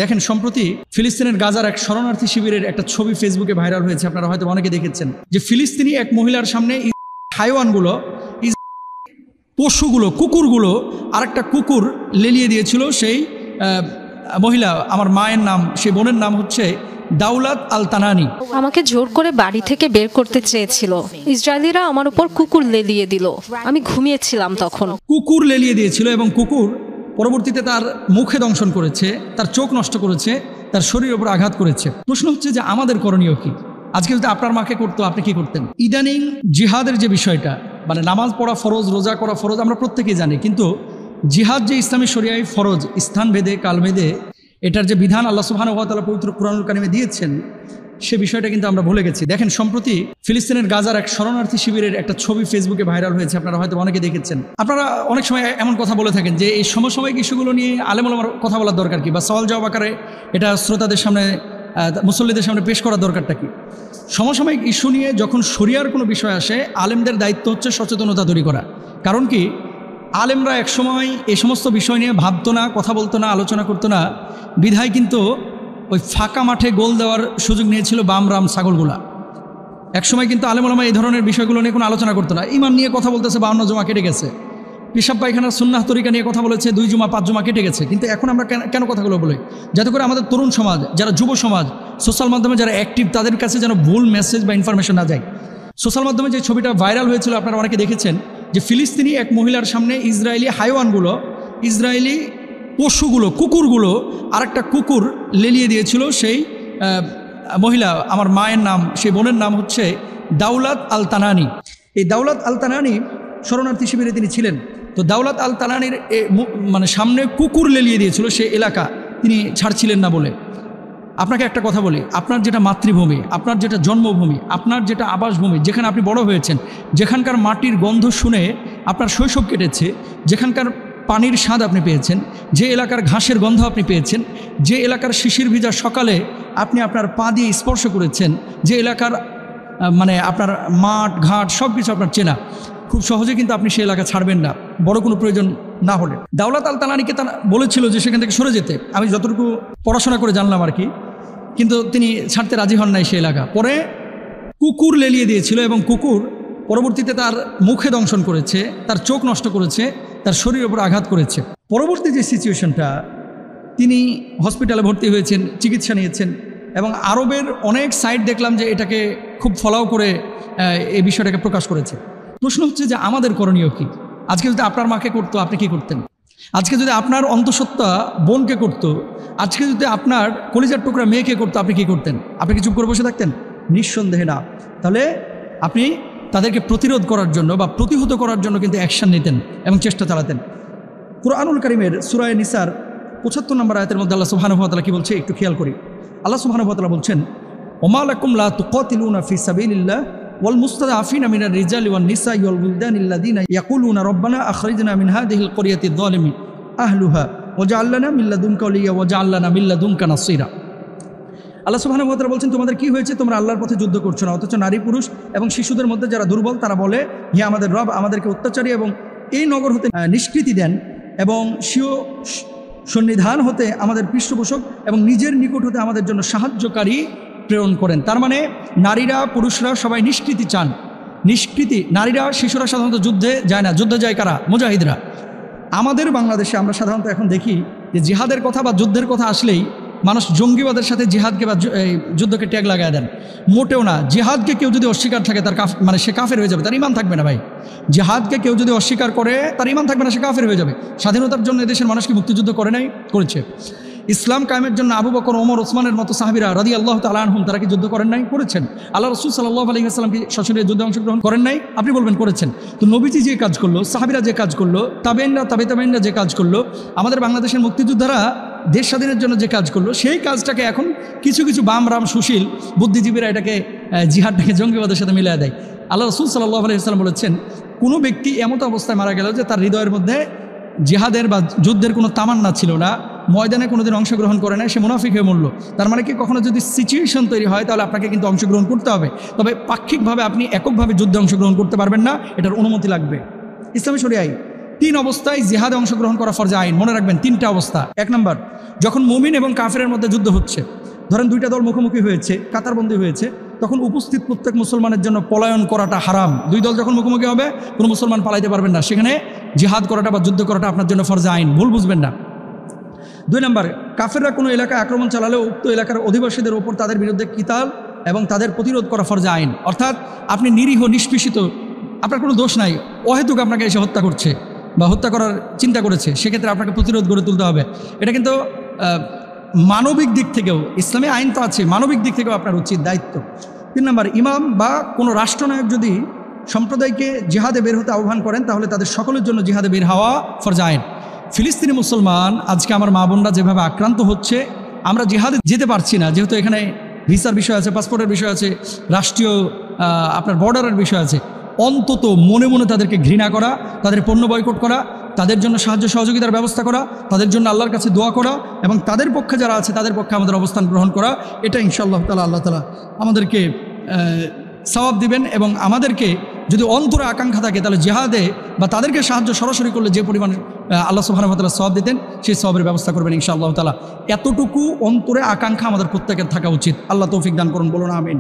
দেখেন, সম্প্রতি ফিলিস্তিনের গাজার এক শরণার্থী শিবিরের একটা ছবি ফেসবুকে ভাইরাল হয়েছে, আপনারা হয়তো অনেকে দেখেছেন, যে ফিলিস্তিনি এক মহিলার সামনে হাইওয়ানগুলো, পশুগুলো, কুকুরগুলো আরেকটা কুকুর লেলিয়ে দিয়েছিল। সেই মহিলা, আমার মায়ের নাম, সেই বোনের নাম হচ্ছে দাউলাত আল তানানি। আমাকে জোর করে বাড়ি থেকে বের করতে চেয়েছিল। ইসরায়েলিরা আমার উপর কুকুর লেলিয়ে দিল। আমি ঘুমিয়েছিলাম তখন। কুকুর লেলিয়ে দিয়েছিল এবং কুকুর পরবর্তীতে তার মুখে দংশন করেছে, তার চোখ নষ্ট করেছে, তার শরীরের উপর আঘাত করেছে। প্রশ্ন হচ্ছে যে আমাদের করণীয় কি? আজকে যদি আপনার মাকে করতো, আপনি কি করতেন? ইদানিং জিহাদের যে বিষয়টা, মানে নামাজ পড়া ফরজ, রোজা করা ফরজ, আমরা প্রত্যেকেই জানি, কিন্তু জিহাদ যে ইসলামী শরিয়ায় ফরজ, স্থান ভেদে কাল ভেদে এটার যে বিধান আল্লাহ সুবহানাহু ওয়া তাআলা পবিত্র কুরআনুল কারিমে দিয়েছেন, সে বিষয়টা কিন্তু আমরা ভুলে গেছি। দেখেন, সম্প্রতি ফিলিস্তিনের গাজার এক শরণার্থী শিবিরের একটা ছবি ফেসবুকে ভাইরাল হয়েছে, আপনারা হয়তো অনেকে দেখেছেন। আপনারা অনেক সময় এমন কথা বলে থাকেন যে এই সমসাময়িক ইস্যুগুলো নিয়ে আলেম ওলামার কথা বলার দরকার কি, বা সওয়াল জবাব আকারে এটা শ্রোতাদের সামনে, মুসল্লিদের সামনে পেশ করার দরকারটা কি? সমসাময়িক ইস্যু নিয়ে যখন শরিয়ার কোনো বিষয় আসে, আলেমদের দায়িত্ব হচ্ছে সচেতনতা তৈরি করা। কারণ কি, আলেমরা একসময় এই সমস্ত বিষয় নিয়ে ভাবতো না, কথা বলতো না, আলোচনা করতো না, বিধায় কিন্তু ওই ফাঁকা মাঠে গোল দেওয়ার সুযোগ নিয়েছিল বাম রাম ছাগলগুলা। একসময় কিন্তু আলেম ওলামা এই ধরনের বিষয়গুলো নিয়ে কোনো আলোচনা করতো না। ইমান নিয়ে কথা বলতেছে, 52 জমা কেটে গেছে। পেশাব পায়খানার সুন্নাহ তরিকা নিয়ে কথা বলেছে, 2 জুমা 5 জমা কেটে গেছে। কিন্তু এখন আমরা কেন কথাগুলো বলি? যাতে করে আমাদের তরুণ সমাজ, যারা যুব সমাজ, সোশ্যাল মাধ্যমে যারা অ্যাক্টিভ, তাদের কাছে যেন ভুল মেসেজ বা ইনফরমেশন না যায়। সোশ্যাল মাধ্যমে যে ছবিটা ভাইরাল হয়েছিল, আপনারা অনেকে দেখেছেন, যে ফিলিস্তিনি এক মহিলার সামনে ইসরায়েলি হাইওয়ানগুলো, ইসরায়েলি পশুগুলো, কুকুরগুলো আরেকটা কুকুর লেলিয়ে দিয়েছিল। সেই মহিলা, আমার মায়ের নাম, সেই বোনের নাম হচ্ছে দাউলাত আল তানানি। এই দাউলাত আল তানানি শরণার্থী শিবিরে তিনি ছিলেন। তো দাউলাত আল তানানির মানে সামনে কুকুর লেলিয়ে দিয়েছিল সে এলাকা, তিনি ছাড়ছিলেন না বলে। আপনাকে একটা কথা বলি, আপনার যেটা মাতৃভূমি, আপনার যেটা জন্মভূমি, আপনার যেটা আবাসভূমি, যেখানে আপনি বড় হয়েছেন, যেখানকার মাটির গন্ধ শুনে আপনার শৈশব কেটেছে, যেখানকার পানির স্বাদ আপনি পেয়েছেন, যে এলাকার ঘাসের গন্ধ আপনি পেয়েছেন, যে এলাকার শিশির ভিজা সকালে আপনি আপনার পা দিয়ে স্পর্শ করেছেন, যে এলাকার মানে আপনার মাঠ ঘাট সব কিছু আপনার চেনা, খুব সহজে কিন্তু আপনি সেই এলাকা ছাড়বেন না, বড় কোনো প্রয়োজন না হলে। দাউলাত আল তানানিকে তারা বলেছিল যে সেখান থেকে সরে যেতে। আমি যতটুকু পড়াশোনা করে জানলাম আর কি, কিন্তু তিনি ছাড়তে রাজি হন নাই সেই এলাকা। পরে কুকুর লেলিয়ে দিয়েছিল এবং কুকুর পরবর্তীতে তার মুখে দংশন করেছে, তার চোখ নষ্ট করেছে, তার শরীরের উপর আঘাত করেছে। পরবর্তী যে সিচুয়েশনটা, তিনি হসপিটালে ভর্তি হয়েছেন, চিকিৎসা নিয়েছেন, এবং আরবের অনেক সাইট দেখলাম যে এটাকে খুব ফলাও করে এই বিষয়টাকে প্রকাশ করেছে। প্রশ্ন হচ্ছে যে আমাদের করণীয় কি? আজকে যদি আপনার মাকে করতো, আপনি কি করতেন? আজকে যদি আপনার অন্তঃসত্ত্বা বোনকে করতো, আজকে যদি আপনার কলিজার টুকরা মেয়েকে করতো, আপনি কি করতেন? আপনি কি চুপ করে বসে থাকতেন? নিঃসন্দেহে না। তাহলে আপনি তাদেরকে প্রতিরোধ করার জন্য বা প্রতিহত করার জন্য কিন্তু অ্যাকশান নিতেন এবং চেষ্টা চালাতেন। কুরআনুল কারীমের সূরা নিসার 75 নম্বর আয়াতের মধ্যে আল্লাহ সুবহানাহু ওয়া তাআলা কি বলছে একটু খেয়াল করি। আল্লাহ সুবহানাহু ওয়া তাআলা বলছেন, ওমা লাকুম লা তুকাতিলুনা ফি সাবিলিল্লাহ ওয়াল মুস্তাদআফিনা মিনার রিজালি ওয়ান নিসাই ওয়াল উলদানিল্লাযিনা ইয়াকুলুনা রব্বানা আখরিজনা মিন হাযিহিল ক্বরিয়াতিয যালিমি আহলুহা ওয়াজআল লানা মিন লাদুনকা ওয়ালিয়্যা ওয়াজআল লানা মিন লাদুনকা নাসীরা। আল্লাহ সুবহানাহু ওয়া তাআলা বলছেন, তোমাদের কি হয়েছে? তোমরা আল্লাহর পথে যুদ্ধ করছো না, অথচ নারী পুরুষ এবং শিশুদের মধ্যে যারা দুর্বল তারা বলে, হে আমাদের রব, আমাদেরকে অত্যাচারী এবং এই নগর হতে নিষ্কৃতি দেন এবং স্বীয় সন্নিধান হতে আমাদের পৃষ্ঠপোষক এবং নিজের নিকট হতে আমাদের জন্য সাহায্যকারী প্রেরণ করেন। তার মানে নারীরা পুরুষরা সবাই নিষ্কৃতি চান। নিষ্কৃতি, নারীরা শিশুরা সাধারণত যুদ্ধে যায় না। যুদ্ধে যায় কারা? মুজাহিদরা। আমাদের বাংলাদেশে আমরা সাধারণত এখন দেখি যে জিহাদের কথা বা যুদ্ধের কথা আসলেই মানুষ জঙ্গিবাদের সাথে জিহাদকে বা যুদ্ধকে ট্যাগ লাগায় দেন। মোটেও না। জিহাদকে কেউ যদি অস্বীকার থাকে তার মানে সে কাফের হয়ে যাবে, তার ইমান থাকবে না ভাই। জিহাদকে কেউ যদি অস্বীকার করে তার ইমান থাকবে না, সে কাফের হয়ে যাবে। স্বাধীনতার জন্য এদেশের মানুষ কি মুক্তিযুদ্ধ করে নাই? করেছে। ইসলাম কায়েমের জন্য আবু বকর, ওমর, ওসমানের মতো সাহাবীরা রাদিয়াল্লাহু তাআলা আনহুম, তারা কি যুদ্ধ করেন নাই? করেছেন। আল্লাহ রাসূল সাল্লাল্লাহু আলাইহি ওয়াসাল্লাম কি সশরীরে যুদ্ধে অংশগ্রহণ করেন নাই? আপনি বলবেন করেছেন। তো নবীজি যে কাজ করলো, সাহাবীরা যে কাজ করলো, তাবেঈনরা তাবেঈনরা যে কাজ করলো, আমাদের বাংলাদেশের মুক্তিযোদ্ধারা দেশ স্বাধীনের জন্য যে কাজ করলো, সেই কাজটাকে এখন কিছু কিছু বাম রাম সুশীল বুদ্ধিজীবীরা এটাকে জিহাদটাকে জঙ্গিবাদের সাথে মিলিয়ে দেয়। আল্লাহ রাসূল সাল্লাল্লাহু আলাইহি ওয়াসাল্লাম বলেছেন, কোনো ব্যক্তি এমন অবস্থায় মারা গেল যে তার হৃদয়ের মধ্যে জিহাদের বা যুদ্ধের কোনো তামান্না ছিল না, ময়দানে কোনোদিন অংশগ্রহণ করে নাই, সে মুনাফিক হয়ে মরল। তার মানে কি, কখনো যদি সিচুয়েশন তৈরি হয় তাহলে আপনাকে কিন্তু অংশগ্রহণ করতে হবে, তবে পাক্ষিকভাবে আপনি এককভাবে যুদ্ধে অংশগ্রহণ করতে পারবেন না, এটার অনুমতি লাগবে। ইসলামী শরিয়ায় 3 অবস্থায় জিহাদে অংশগ্রহণ করা ফরজে আইন। মনে রাখবেন 3টা অবস্থা। 1 নম্বর, যখন মুমিন এবং কাফেরের মধ্যে যুদ্ধ হচ্ছে, ধরেন দুইটা দল মুখোমুখি হয়েছে, কাতারবন্দি হয়েছে, তখন উপস্থিত প্রত্যেক মুসলমানের জন্য পলায়ন করাটা হারাম। দুই দল যখন মুখোমুখি হবে কোনো মুসলমান পালাইতে পারবেন না, সেখানে জিহাদ করাটা বা যুদ্ধ করাটা আপনার জন্য ফরজে আইন, ভুল বুঝবেন না। 2 নম্বর, কাফেররা কোনো এলাকায় আক্রমণ চালালেও উক্ত এলাকার অধিবাসীদের ওপর তাদের বিরুদ্ধে কিতাল এবং তাদের প্রতিরোধ করা ফরজে আইন। অর্থাৎ আপনি নিরীহ নিষ্পেষিত, আপনার কোনো দোষ নাই, অহেতুক আপনাকে এসে হত্যা করছে বা হত্যা করার চিন্তা করেছে, সেক্ষেত্রে আপনাকে প্রতিরোধ গড়ে তুলতে হবে। এটা কিন্তু মানবিক দিক থেকেও, ইসলামী আইন তো আছে, মানবিক দিক থেকেও আপনার উচিত দায়িত্ব। 3 নম্বর, ইমাম বা কোনো রাষ্ট্রনায়ক যদি সম্প্রদায়কে জিহাদে বের হতে আহ্বান করেন তাহলে তাদের সকলের জন্য জিহাদে বের হওয়া ফরজে আইন। ফিলিস্তিনি মুসলমান আজকে আমার মা বোনরা যেভাবে আক্রান্ত হচ্ছে, আমরা জিহাদে যেতে পারছি না, যেহেতু এখানে ভিসার বিষয় আছে, পাসপোর্টের বিষয় আছে, রাষ্ট্রীয় আপনার বর্ডারের বিষয় আছে। অন্তত মনে মনে তাদেরকে ঘৃণা করা, তাদের পণ্য বয়কট করা, তাদের জন্য সাহায্য সহযোগিতার ব্যবস্থা করা, তাদের জন্য আল্লাহর কাছে দোয়া করা এবং তাদের পক্ষে যারা আছে তাদের পক্ষে আমাদের অবস্থান গ্রহণ করা, এটা ইনশাআল্লাহ তাআলা আল্লাহ তাআলা আমাদেরকে সওয়াব দিবেন। এবং আমাদেরকে যদি অন্তরে আকাঙ্ক্ষা থাকে তাহলে জিহাদে বা তাদেরকে সাহায্য সরাসরি করলে যে পরিমাণ আল্লাহ সুবহানাহু ওয়া তাআলা সওয়াব দিতেন, সেই সওয়াবের ব্যবস্থা করবেন ইনশাআল্লাহ তাআলা। এতটুকু অন্তরে আকাঙ্ক্ষা আমাদের প্রত্যেকের থাকা উচিত। আল্লাহ তৌফিক দান করুন, বলুন আমিন।